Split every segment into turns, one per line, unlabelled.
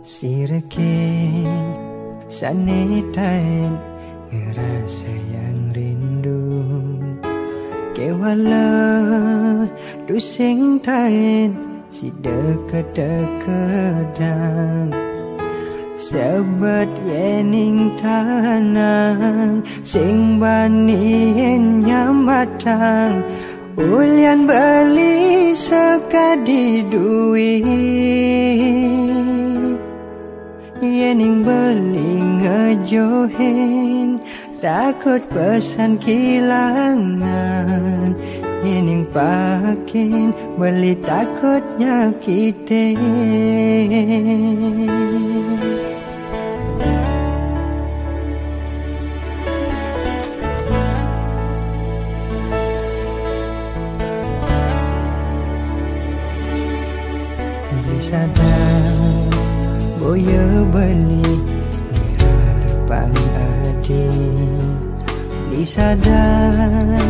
Sireke sanitain ngerasa yang rindu kewala dusing tain si deket-dekedang sebat yening tanang sing banien nyamatang ulian beli sekadi duit yening beli ngejohin takut pesan kilangan yening pakin beli takut nyakitin beli sadar boya beli harapan adi beli sadar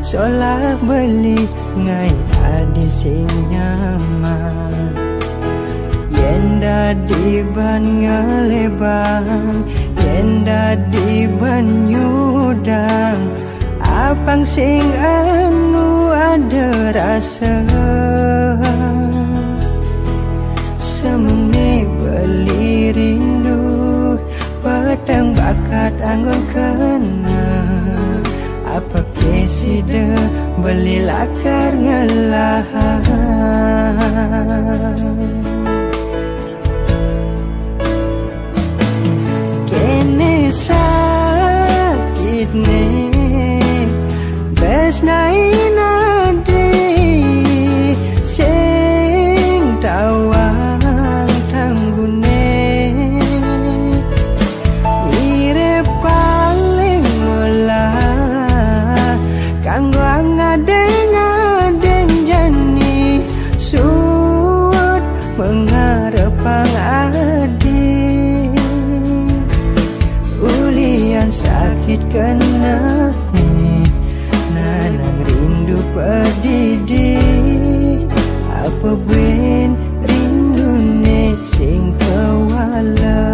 solah beli ngai adi sing nyaman yenda di ban ngelebang yenda di ban nyudang apang sing anu ada rasa semene beli rindu pedang bakat anggun kena apa kesida beli lakar ngelahan kene sakit nih besnain adi sing tawa sakit kena nanang rindu pedidi apa buen rindu ne sing kewalas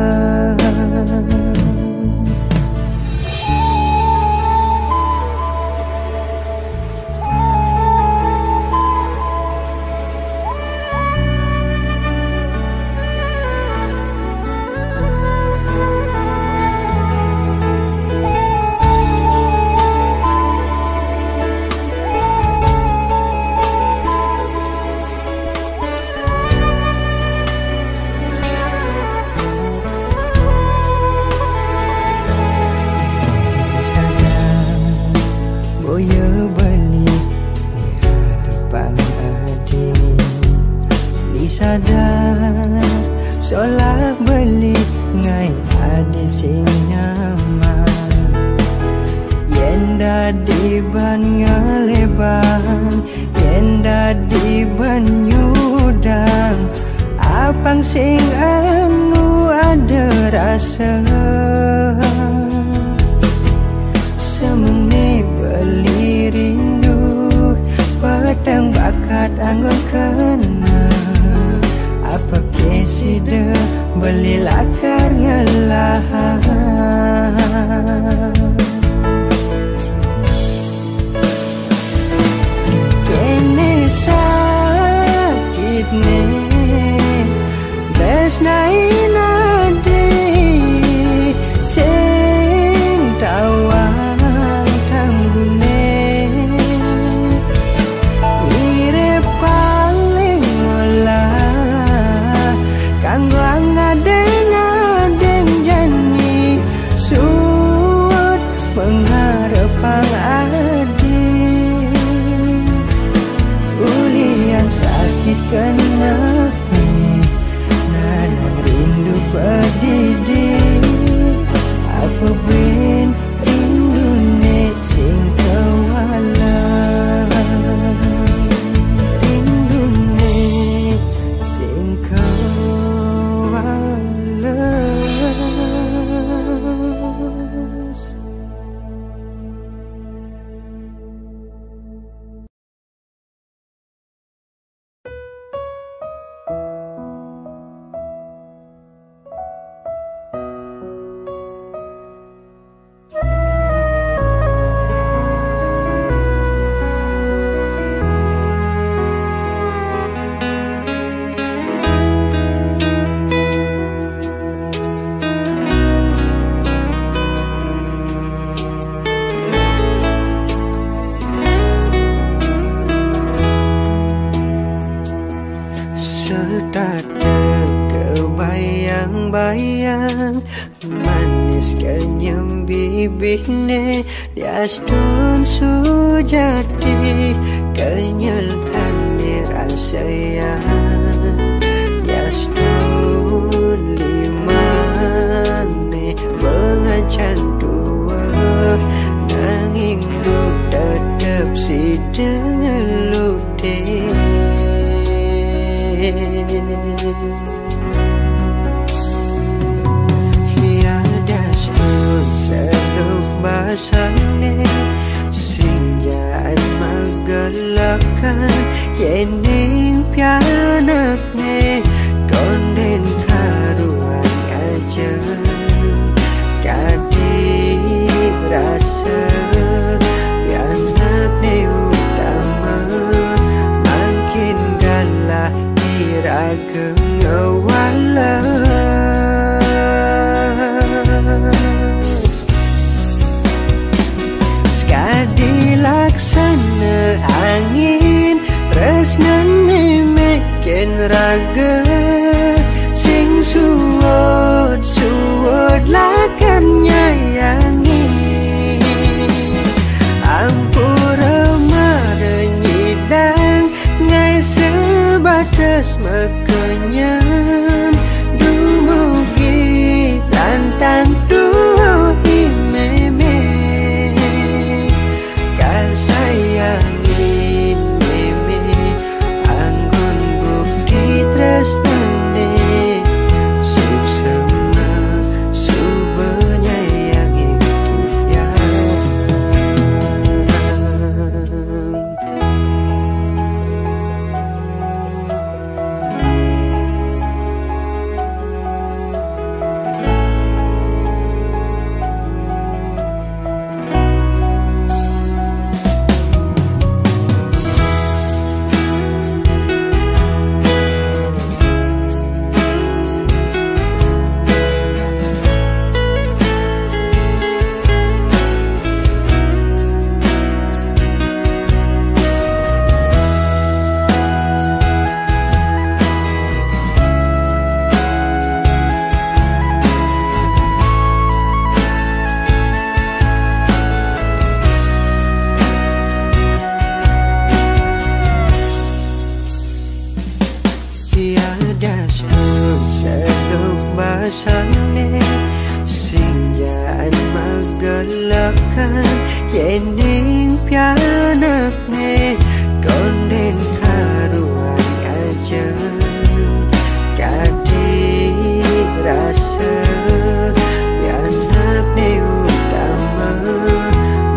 sadar solah beli ngai adi sing nyaman yenda di ban ngelebang yenda di ban nyudang apang sing anu ada rasa semene beli rindu pedang bakat anggun kena apa kesida beli lakar ngelahan kene sakit nih besnain adi sing tawang tanggune mirip paling olah kanggo ngadeng jani suut pengharapang adi ulian sakit kena nanang rindu pedidi apa buen rindu ne sing kewalas bayang manis kenyam bibirnya diastun sujati kenyalkan rasa yang diastun limane mengacan dua nanging lu tetap si dengelude seduk basane sinjaan magalakan yening pianakne konden karuan aja kadi rasa pianakne utama makin galah iraga ngawala dilaksana angin tresnan memekin raga sing suwod lakan nyayangi ampura marenyidang ngai sebatas makenyam dumugi lantang duo imeme sayangin meme anggun bukti tresnane suksema subenyayangi dia seduk basane sinjaan magalakan yening pianakne konden karuan aja kadi rasa pianakne utama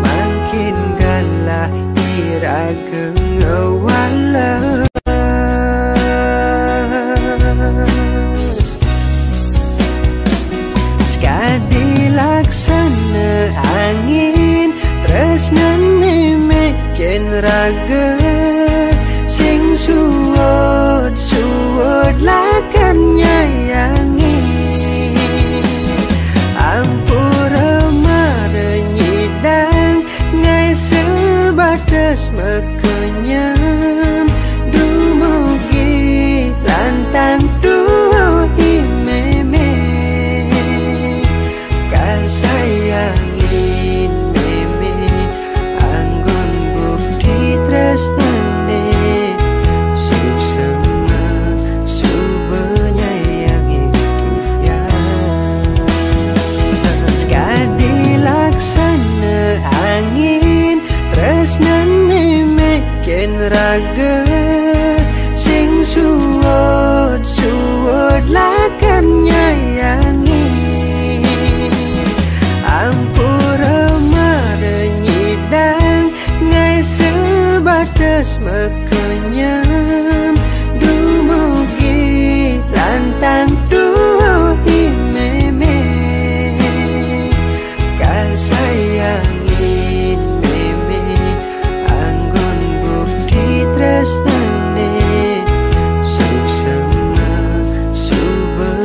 makin galah iraga ngawala dilaksana angin tresnan memekin raga sing suwod lakan nyayangi ampura marenyidang ngai sebatas makenyam dumugi lantang duo imeme sayangin meme anggun bukti tresnane suksema subenyayangi dia sekadi laksana angin tresnan memekin raga sing suwod lakan nyayangi ampura marenyidang ngai sebatas makenyam dumugi lantang duo imeme kan sayangin meme anggun bukti tresnane suksema subenyayangi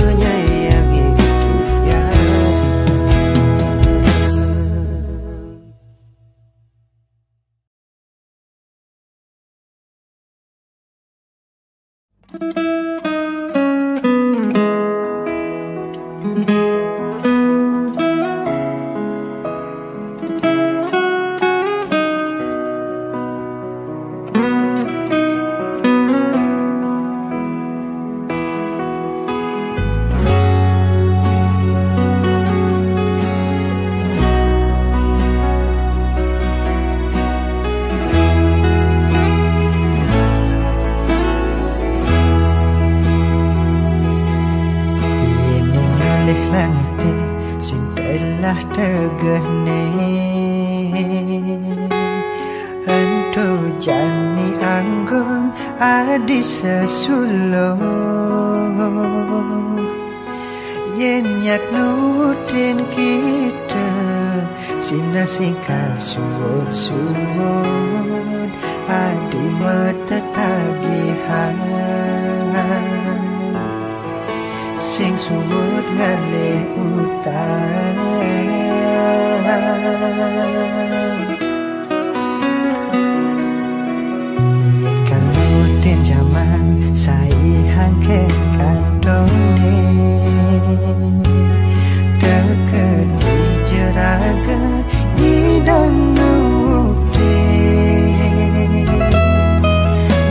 tegene ento jani anggon adi sesulo yen yak nutin kita sina singkal suwud adi mata tagihan sing suwud ngale utang yen kalutin zaman sai hangken kantone deket di jeraga hidang nuti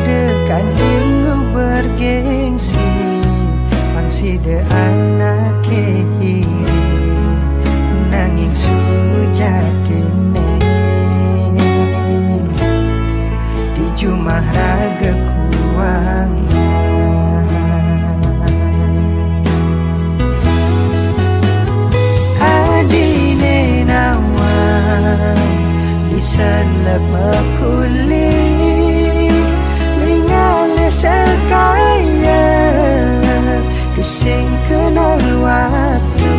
dekan tinggu bergengsi si de anak kiri nanging sujatine di jumah raga kuang adine nawang diselep makuli ningale sekaya sing kenal waktu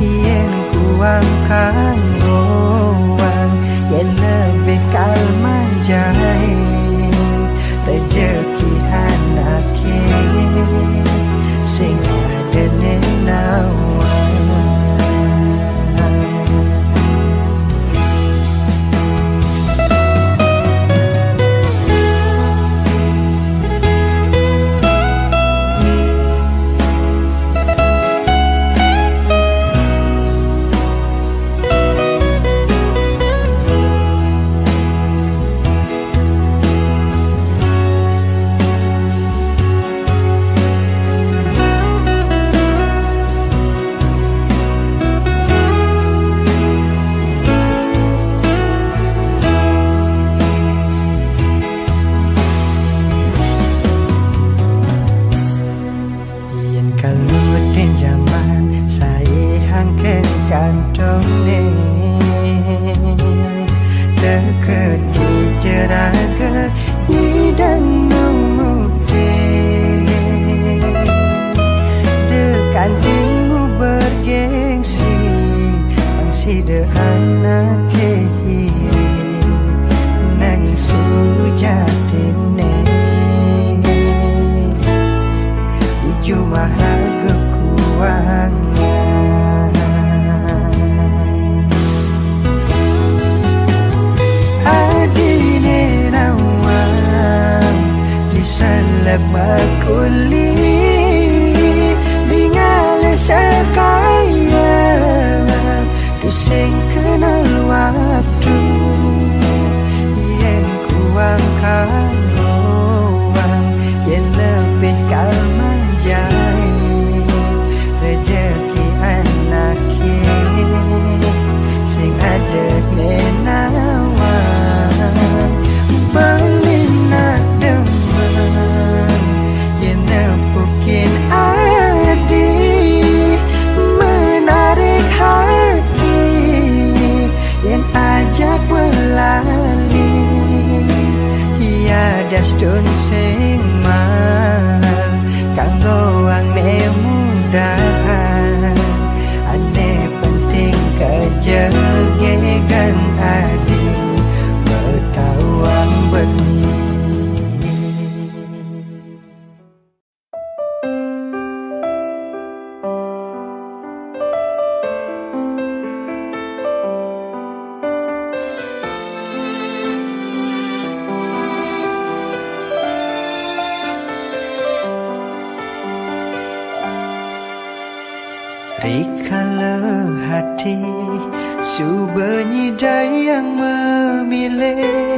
yen kuang kanggoang yen lebih kalman jai rezeki anake sing ada nenawang deket di jeraga hidang nuti dekan tinggu bergengsi angsi de anak kiri nanging sujatine di jumah raga kuang adine nawang diselep makuli ningale sekaya tu sing kenal waktu yen kuang kanggoang yen lebih kalman jai rezeki anake sing ada nenawang melina demen yen nempukin adi menarik hati yen ajak melali tiada stun sing mal kanggo angne mudahan ane penting kejegegan adi bertawang benih Rikala hati Subernyi yang memilih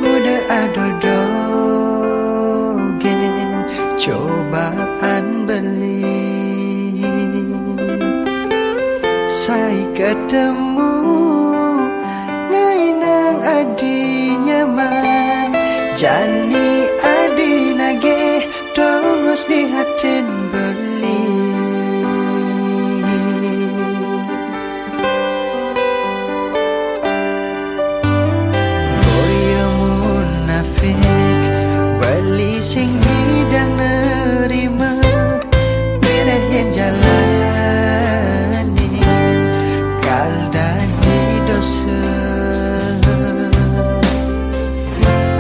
Muda adodogen Cobaan beli Saya ketemu Ngainang adi nyaman Jani adi nage Dongos di hatin beli Beli sing hidang nerima Merah yang jalani Kaldani dosa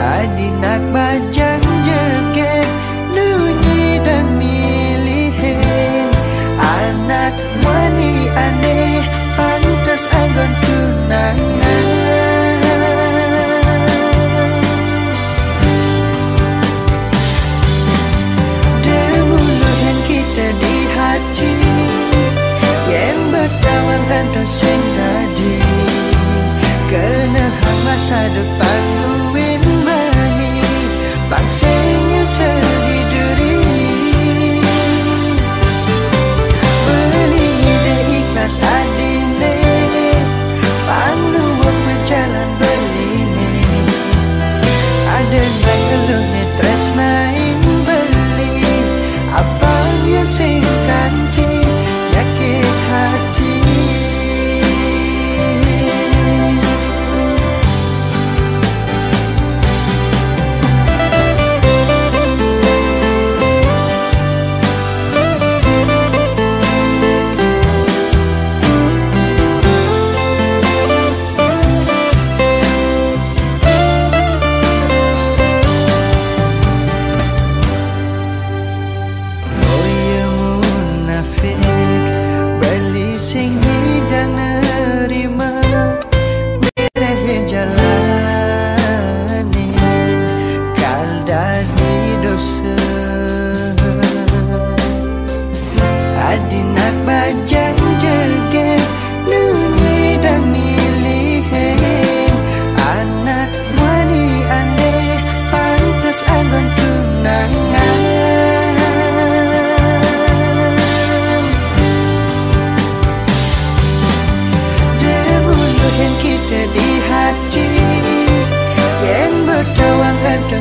Adinak bajang jegek Nunyi dan milihin Anak wani aneh Pantas anggon tunangan Yang berdawang anto sing tadi Kena hang masa depan luwin mani Bangsanya seliduri Beli ide ikhlas adine Panduan berjalan beline Ada nang elune tresnain beli Apa yang sing kanji Yakit hati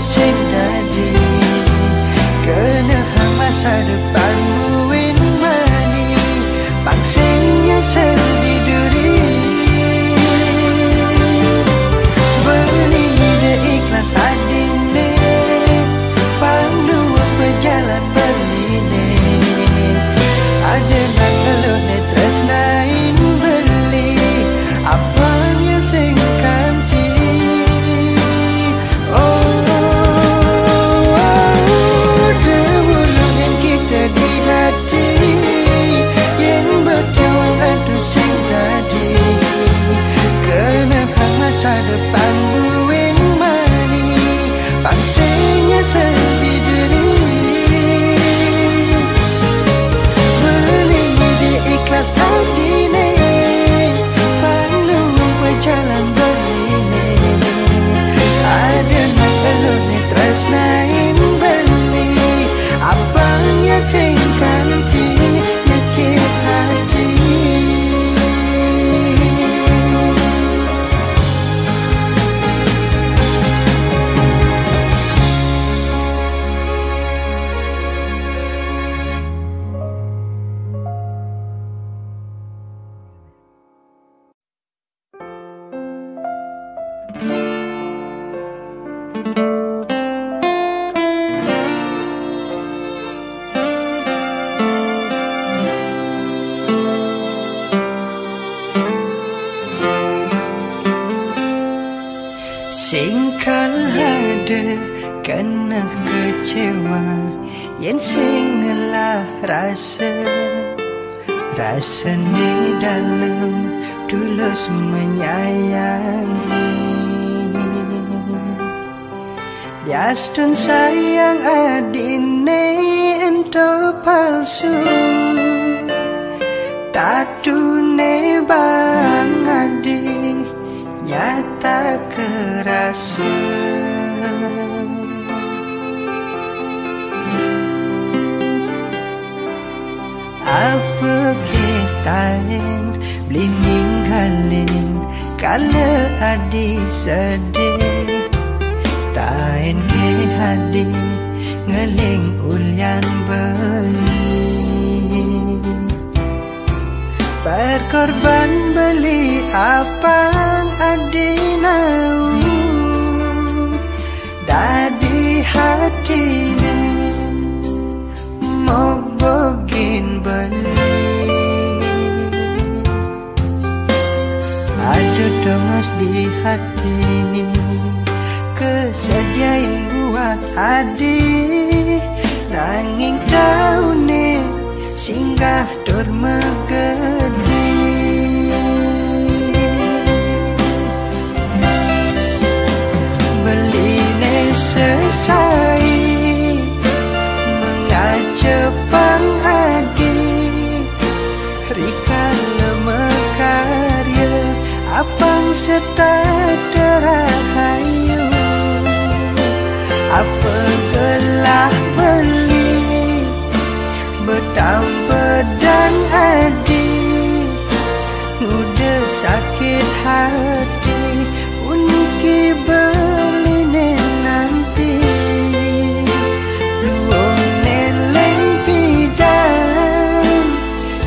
sing tadi Kena hang masa depan buin mani Bangsanya seliduri Beli ide ikhlas adine Panduan berjalan beline Ada nang elune tresnain beli Apanya sing kanti di hati yang berjawab aduh sing tadi Kena hang masa depan buin mani Bangsanya seliduri Beli ide ikhlas adine Panduan berjalan beline Ada nang elune tresnain beli Apanya sing kanti nyakit hati Singkal ada kena kecewa Yang singelah rasa ni dalam tulus menyayangi Biastun sayang adine ento palsu Tatune bang adi nyata kerasa. Apa kitain blining kalin kala adi sedih tain ke hadi ngeling ulyan beli berkorban beli apang adi nau dadi hatine mok bogin beli ada demas di hati kesediain buat adi nanging taune singgah dur megedi beline sesai mengacepang adi rikan lemekarya apang setat terahayu apa gelah beli betam pedang adi udah sakit hati uniki beline nanti luong neleng pidan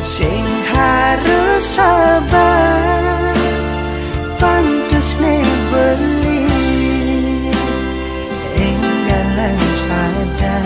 sing harus sabar pantes ne beli enggalan sadar.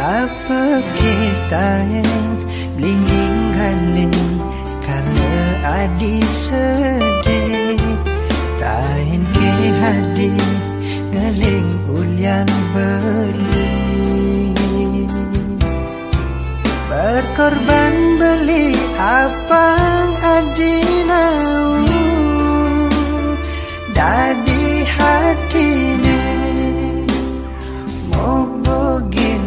Apa kita yang blinging galin kala adi sedih tain ke hadi ngeling ulyan beli berkorban beli apang adi nau dadi hatine mau bogin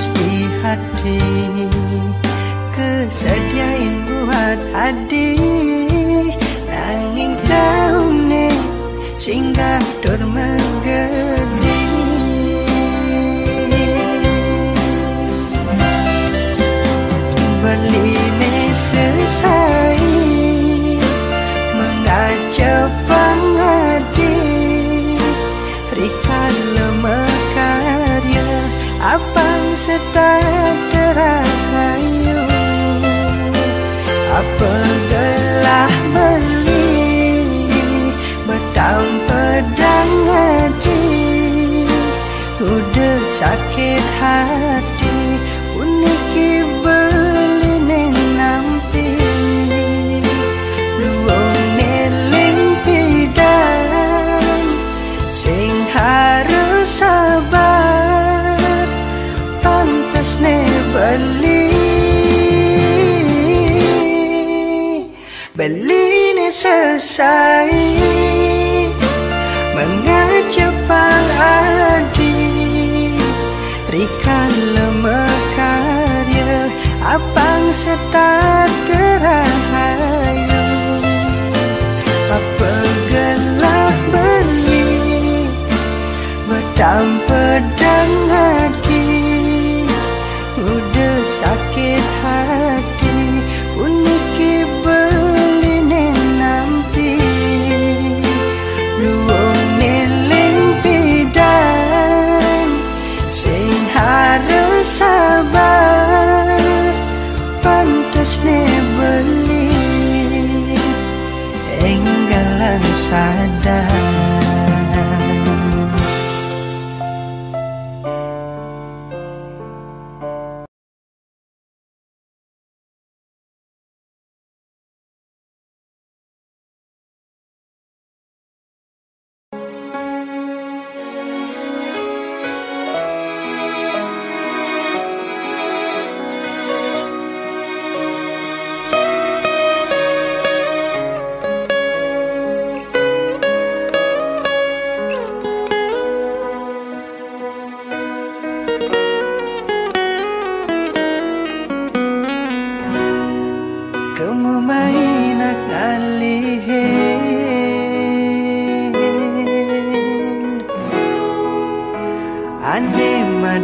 di hati kesediain buat adi nanging taune singgah dur megedi beline selesai mengacepang adi rikan lemekarya apang setat terahayu apa gelah beli betam pedang adi udah sakit hati uniki beline nampi luong neling pidan sing harus sabar pantas ne beline selesai mengacepang adi rikan lemekarya apang setat terahayu apa gelah beli betam pedang adi udah sakit hati uniki beline nampi luong neling pidan sing harus sabar pantas ne beli enggalan sadar.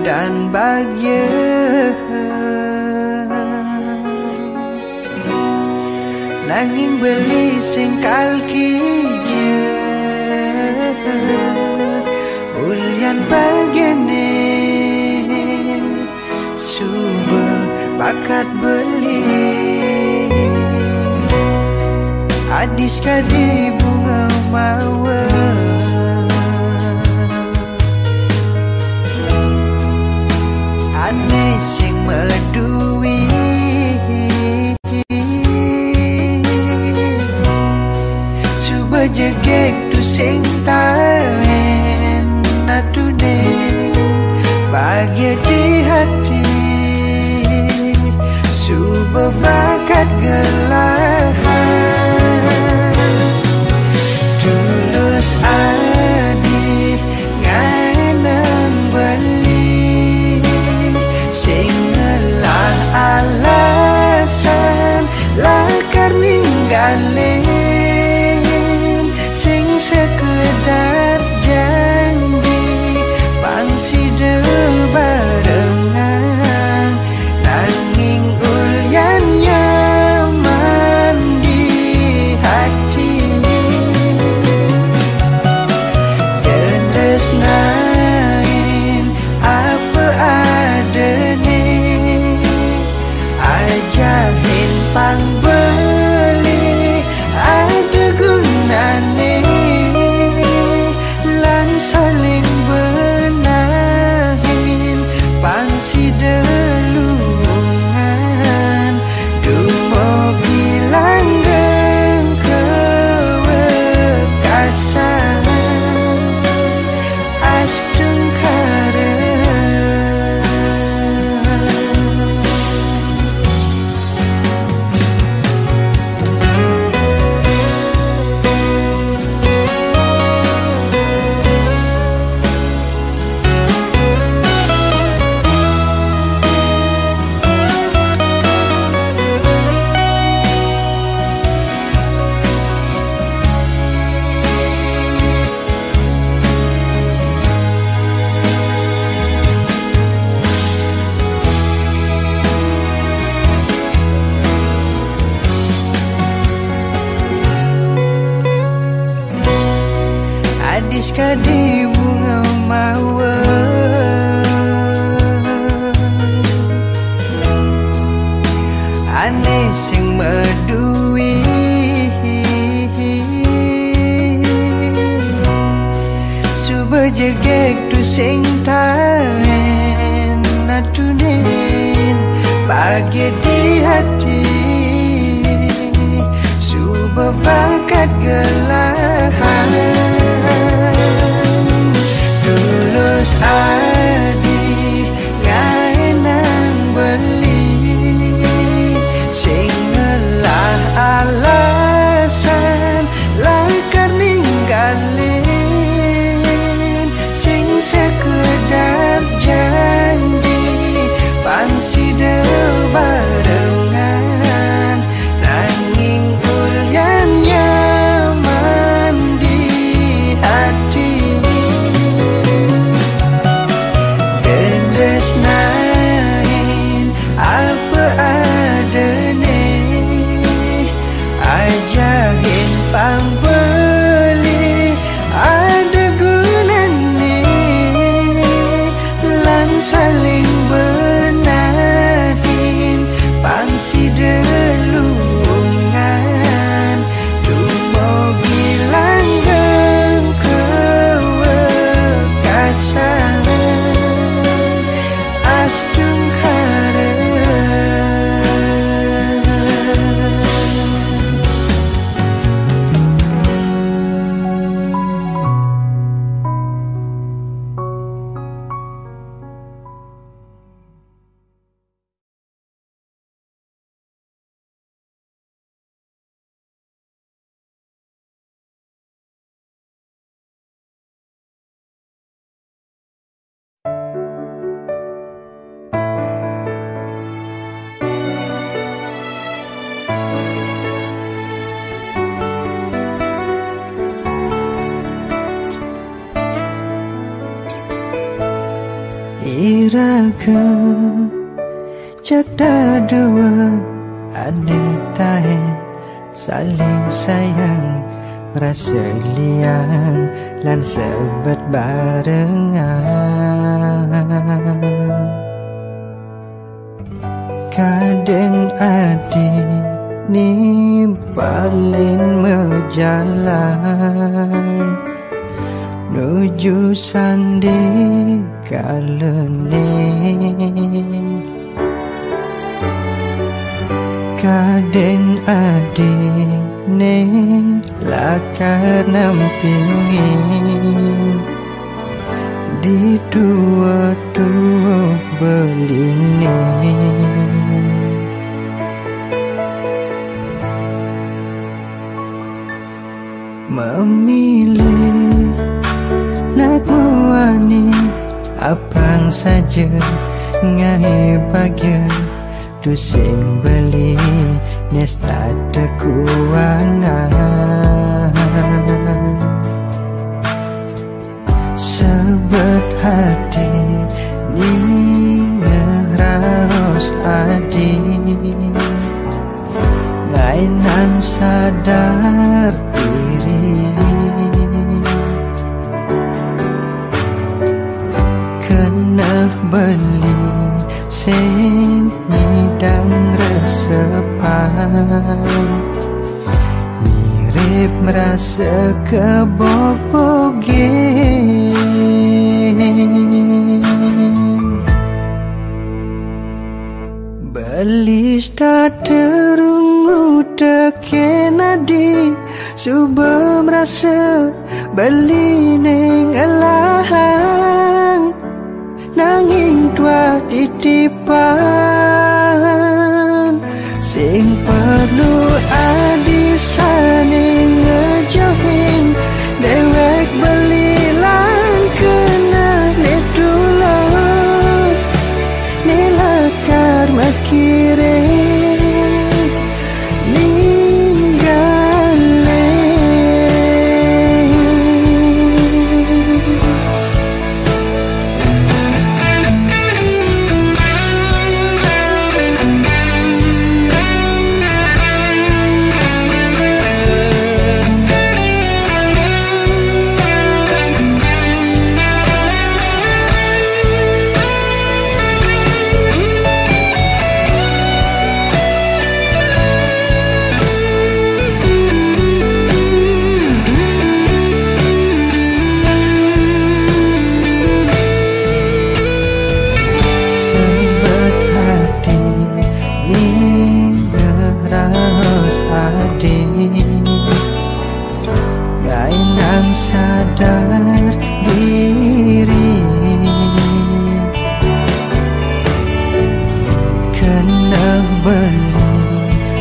Dan bagya nanging beli singkal kija ulyan bagyane suba bakat beli adis kadi bunga mawar ane sing medui suba jegek tu sing tawen natune bahagia di hati suba bakat gelahan tulus adi nganang beli singelah alasan lakar ninggalin sing sekedar janji pangsi barengan nanging ulyan nyaman di hati dan resnain apa adane ajahin pang beli ada gunane lan saling benahin pangsi delungan dumo bilanggeng kewekasan astung karen. Adis kadi bunga mawar ane sing medui suba jegek tu sing tawen natunin bahagia di hati suba bakat gelahan tulus adi nganang beli singelah alasan lakar ninggalin sing sekedar janji pangsi barengan nanging ulyan nyaman ke Jada dua aneh tahen saling sayang rasa liang lan sebet barengan kadang adi ni paling menjalan nuju sandi kalene kadang adi ne lakar nampingin di dua-dua beline memilih nak muani apang saja ngai bahagia tu sing beli nes tak ada kuangan sebet hati ni ngeraus adi ngai nang sadar diri kena beli sing nyidang resepan mirip merasa kebobogen belis tak terungu teken adi suba merasa beli neng elahang nanging tua titipan sing perlu adi saning ngejohin dewek belilan kena netulos nilakar makire sadar diri kena beli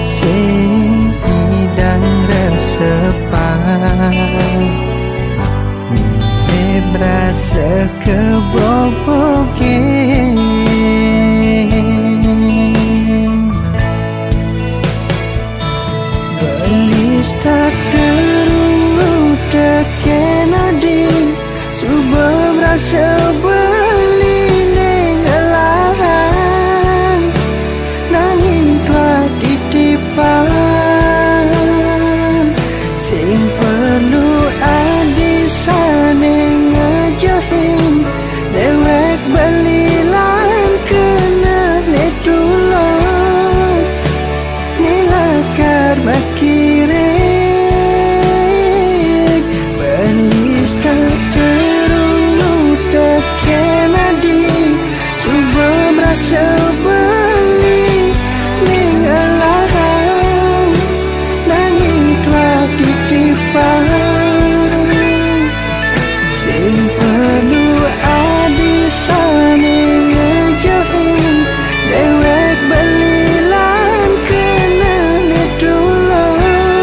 sing hidang resepan mirip rasa kebobogen belis tak teken adi suba merasa beli neng elahang nanging tua titipan sing perlu adi saning ngejohin dewek belilan kena netulos nilakar makire tak terungu teken adi suba merasa beli mengalarang nanging tua titipan sing perlu adi saning ngejohin dewek belilan kena netulos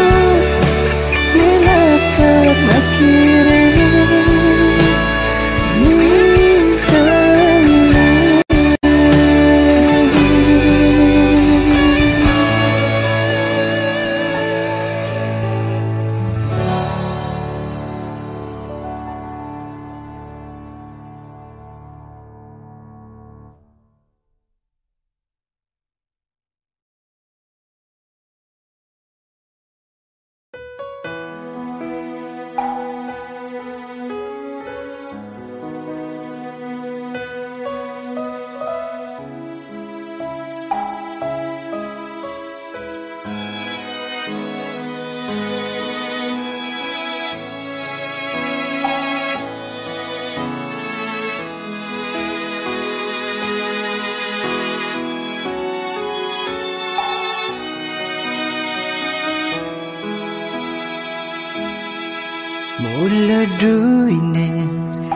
Mula duine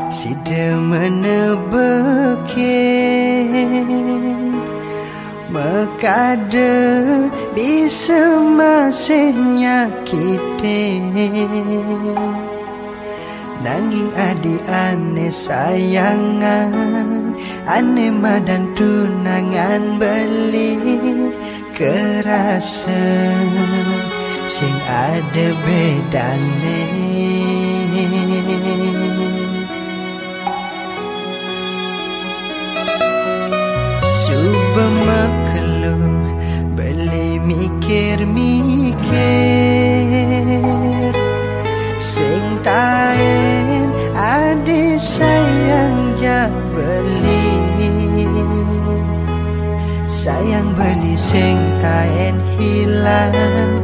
sida menebekin Mekada bisa masih nyakitin Nanging adi ane sayangan Ane madan tunangan beli Kerasa sing ada bedane Suba makeluk beli mikir-mikir Sing taen adi sayang ja beli Sayang beli sing taen hilang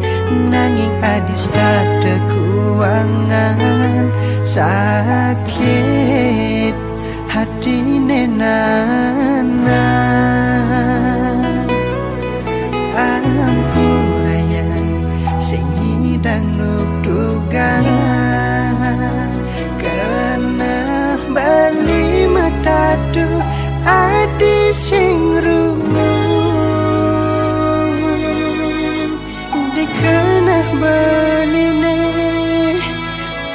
Nanging adis tada kuangan Sakit hati nenana Ampurayan sing ngidang nudugan Kena bali matadu adi sing rungu Dikena beline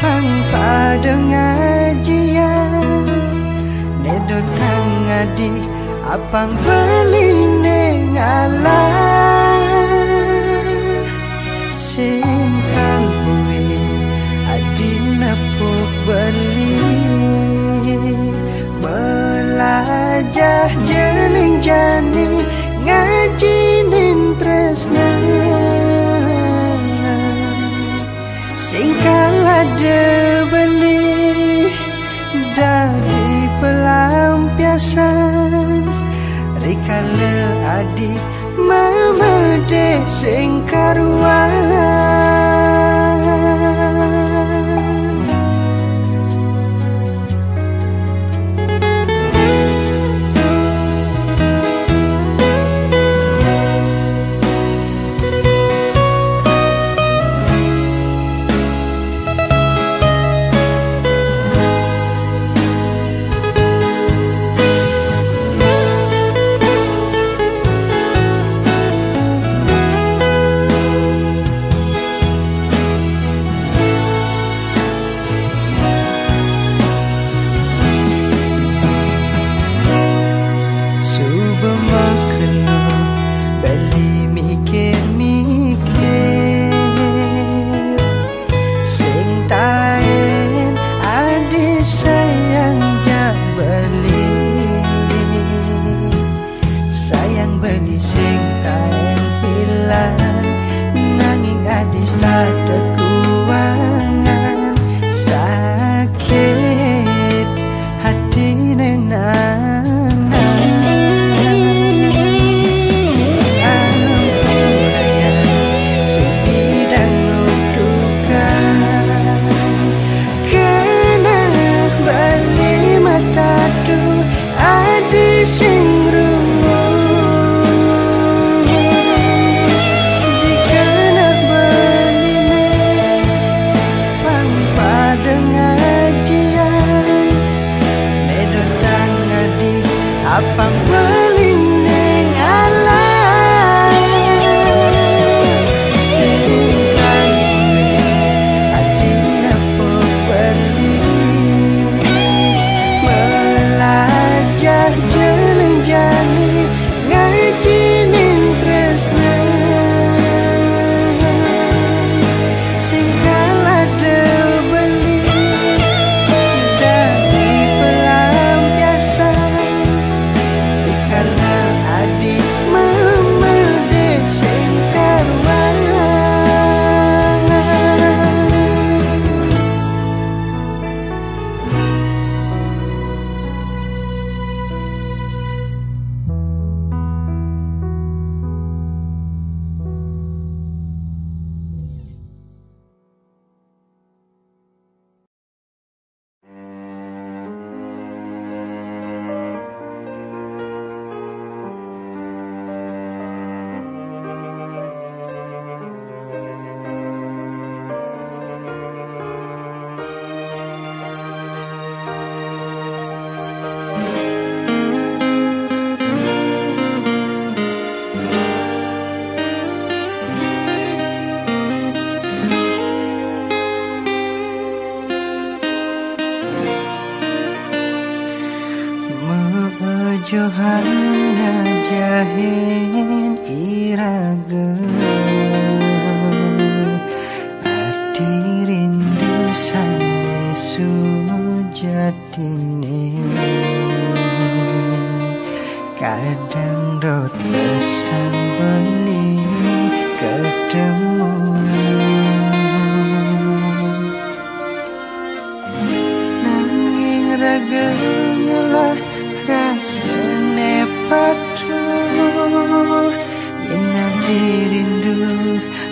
hang pada ngajian Nedot hang ngadi apang beline ngalah Sing kalbuin adi nepuk beli Melajah jeling jani ngajinin tresna Sing kalada beli dari pelampiasan Rikala adi mama de sing karuan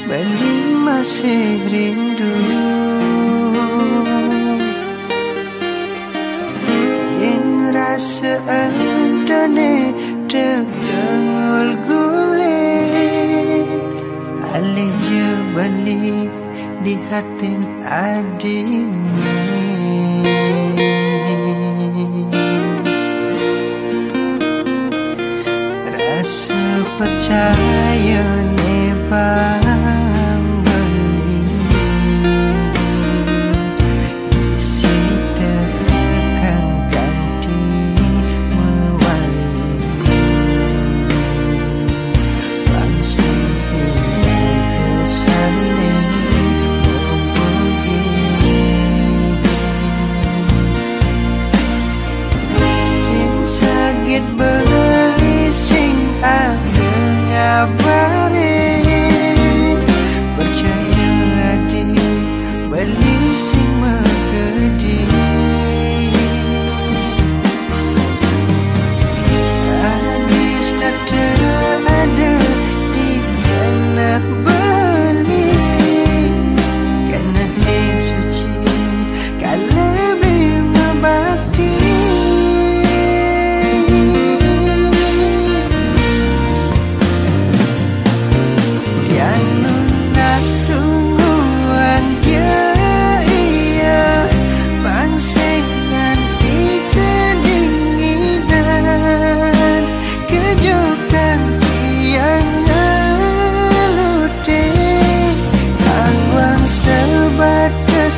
beli masih rindu. Yen rasa andane tegangul guling, alih je balik di hatin adine. Rasa percaya ne bang beli isi tekan ganti mewali bangsa kesane mempergi yang sakit beli sing ada ngabarin percaya adik beli sing megedi. Hadis tak ada di tanah beli karena ni suci kalau bima bakti. Sebatas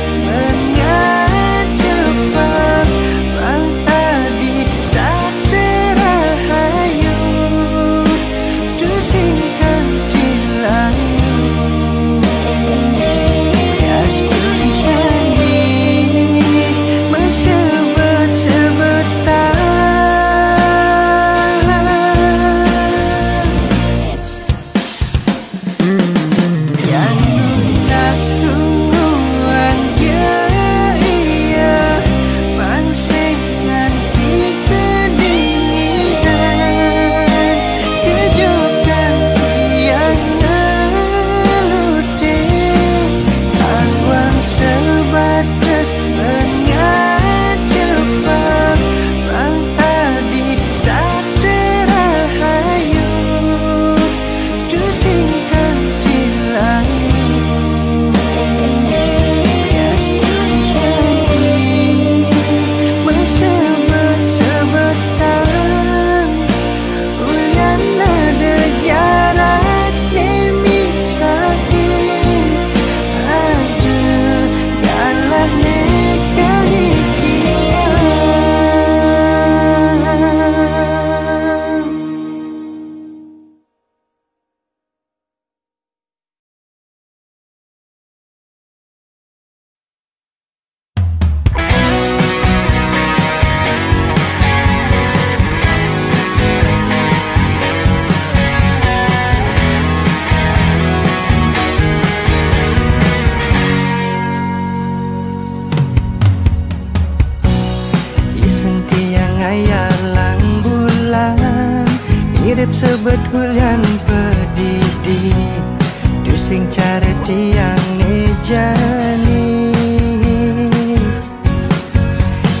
mengajak Urip sebetulnya pedidi tu sing cara tiang ngejani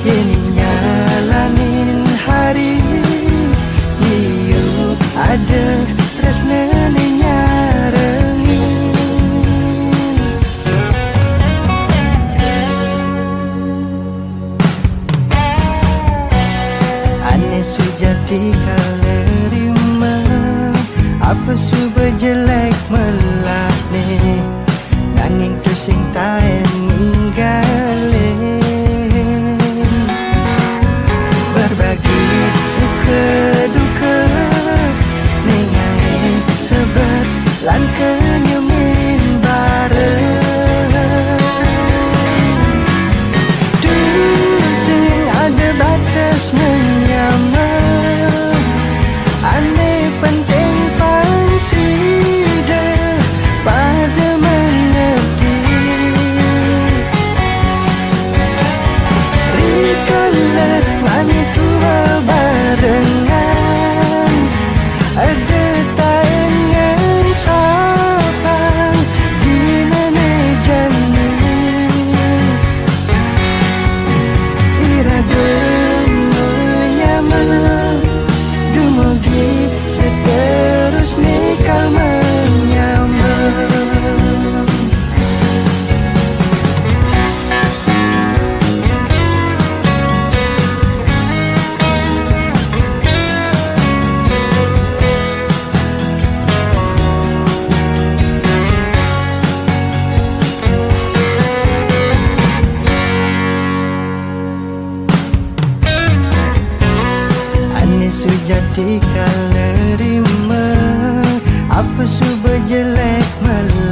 ini nyalanin hari liu ada tresna nyarengin ane sujati kalerima apa suba jelek melane nanging tu sing taen ninggalin berbagi suka duka nengai sebet lan kenyemin bareng tu sing ada batas menyamar ane penting pansida pada mengerti rikalah mani tua barengan ada taengan sapang ginane jani iraga menyamar dumugi seterusnya kau menyamar ane sujati kalerima apa suba jelek malam